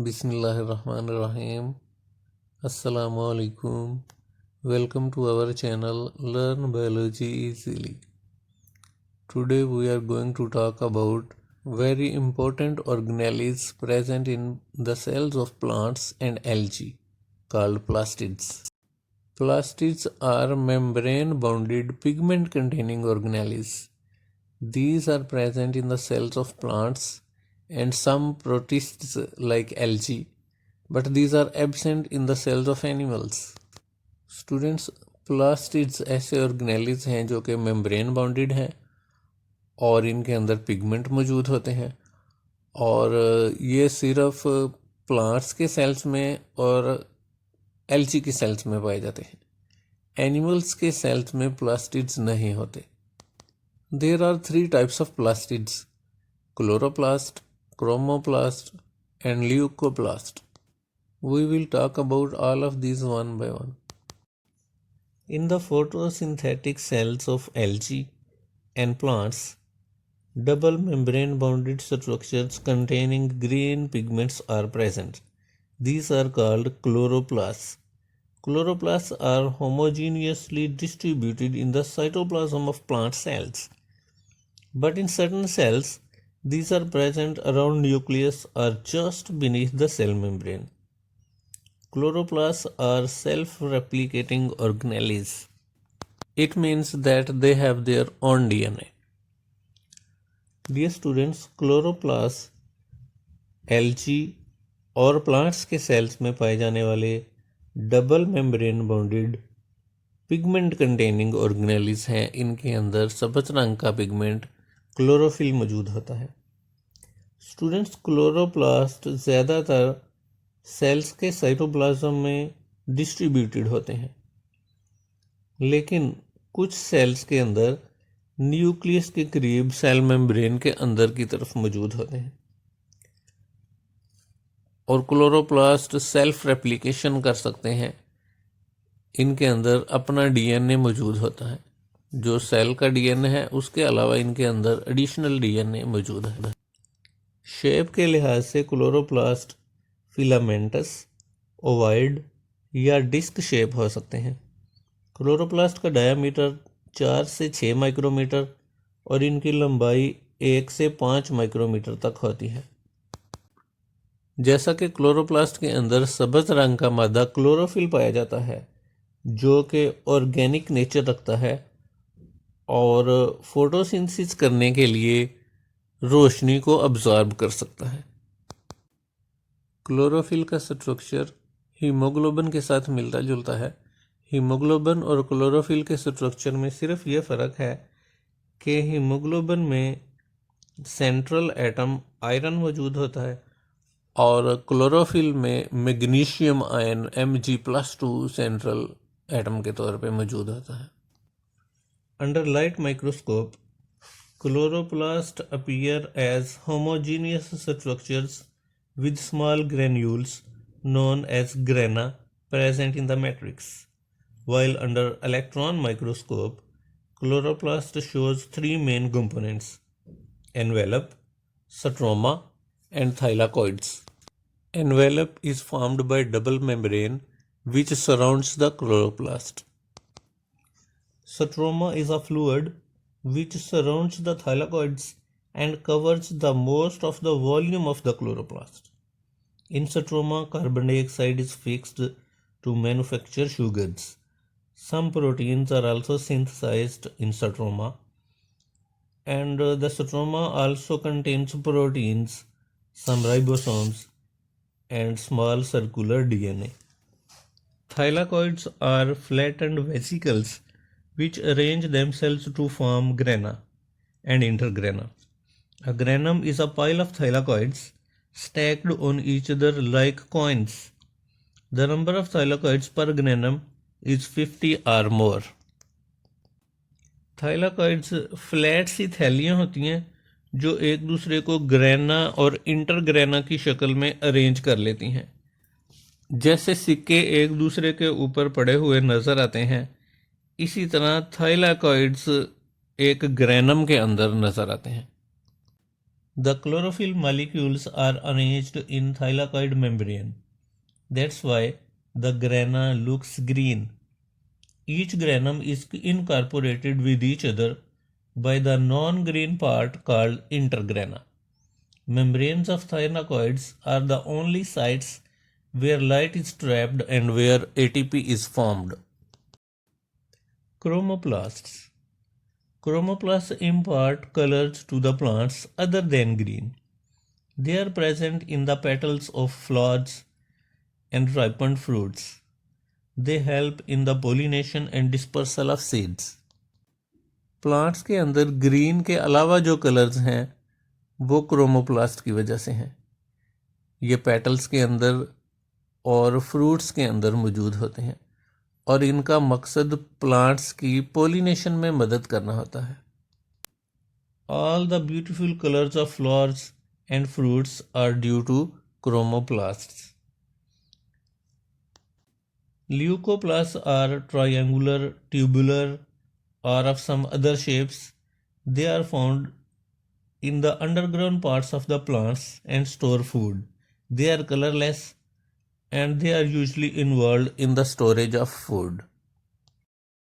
Bismillahirrahmanirrahim. Assalamu alaikum. Welcome to our channel Learn Biology Easily. Today we are going to talk about very important organelles present in the cells of plants and algae called plastids. Plastids are membrane-bounded pigment-containing organelles. These are present in the cells of plants and some protists like algae, but these are absent in the cells of animals. Students, plastids ऐसे organelles हैं जो कि membrane bounded हैं और इनके अंदर pigment मौजूद होते हैं और ये सिर्फ प्लांट्स के सेल्स में और एल्गी के सेल्स में पाए जाते हैं। एनिमल्स के सेल्स में प्लास्टिड्स नहीं होते। There are three types of plastids: chloroplast, chromoplast, and leucoplast. We will talk about all of these one by one. In the photosynthetic cells of algae and plants, double membrane bounded structures containing green pigments are present. These are called chloroplasts. Chloroplasts are homogeneously distributed in the cytoplasm of plant cells. But in certain cells, these are present around nucleus or just beneath the cell membrane. Chloroplasts are self-replicating organelles. It means that they have their own DNA. Dear students, chloroplasts algae और plants के cells में पाए जाने वाले double membrane bounded pigment containing organelles हैं। इनके अंदर सब्ज रंग का पिगमेंट क्लोरोफिल मौजूद होता है। स्टूडेंट्स, क्लोरोप्लास्ट ज़्यादातर सेल्स के साइटोप्लाज्म में डिस्ट्रीब्यूटेड होते हैं, लेकिन कुछ सेल्स के अंदर न्यूक्लियस के करीब सेल मेम्ब्रेन के अंदर की तरफ मौजूद होते हैं और क्लोरोप्लास्ट सेल्फ रेप्लिकेशन कर सकते हैं। इनके अंदर अपना डीएनए मौजूद होता है। जो सेल का डीएनए है उसके अलावा इनके अंदर एडिशनल डीएनए मौजूद है। शेप के लिहाज से क्लोरोप्लास्ट फिलामेंटस, ओवाइड या डिस्क शेप हो सकते हैं। क्लोरोप्लास्ट का डायामीटर 4 से 6 माइक्रोमीटर और इनकी लंबाई 1 से 5 माइक्रोमीटर तक होती है। जैसा कि क्लोरोप्लास्ट के अंदर सब्ज रंग का मादा क्लोरोफिल पाया जाता है जो कि ऑर्गेनिक नेचर रखता है और फोटोसिंथेसिस करने के लिए रोशनी को अब्जॉर्ब कर सकता है। क्लोरोफिल का स्ट्रक्चर हीमोग्लोबिन के साथ मिलता जुलता है। हीमोग्लोबिन और क्लोरोफिल के स्ट्रक्चर में सिर्फ ये फ़र्क है कि हीमोग्लोबिन में सेंट्रल एटम आयरन मौजूद होता है और क्लोरोफिल में magnesium ion Mg+2 central atom के तौर पे मौजूद होता है। Under light microscope, chloroplasts appear as homogeneous structures with small granules known as grana present in the matrix, while under electron microscope, chloroplast shows three main components: envelope, stroma, and thylakoids. Envelope is formed by double membrane which surrounds the chloroplast. Stroma is a fluid which surrounds the thylakoids and covers the most of the volume of the chloroplast. In stroma, carbon dioxide is fixed to manufacture sugars. Some proteins are also synthesized in stroma, and the stroma also contains proteins, some ribosomes, and small circular DNA. Thylakoids are flattened vesicles which arrange themselves to form grana and intergrana. A granum is a pile of thylakoids stacked on each other like coins. The number of thylakoids per granum is 50 or more. Thylakoids flat सी थैलियाँ होती हैं जो एक दूसरे को grana और इंटरग्रेना की शक्ल में अरेंज कर लेती हैं। जैसे सिक्के एक दूसरे के ऊपर पड़े हुए नज़र आते हैं, इसी तरह थाइलाकॉइड्स एक ग्रेनम के अंदर नज़र आते हैं। The chlorophyll molecules are arranged in thylakoid membrane. That's why the grana looks green. Each granum is incorporated with each other by the non-green part called intergrana. Membranes of thylakoids are the only sites where light is trapped and where ATP is formed. Chromoplasts. Chromoplasts impart colors to the plants other than green. They are present in the petals of flowers and ripened fruits. They help in the pollination and dispersal of seeds. Plants के अंदर green के अलावा जो colours हैं वो chromoplast की वजह से हैं। ये पेटल्स के अंदर और फ्रूट्स के अंदर मौजूद होते हैं और इनका मकसद प्लांट्स की पोलिनेशन में मदद करना होता है। All the beautiful colors of flowers and fruits are due to chromoplasts. Leucoplasts are triangular, tubular, or of some other shapes. They are found in the underground parts of the plants and store food. They are colorless and they are usually involved in the storage of food.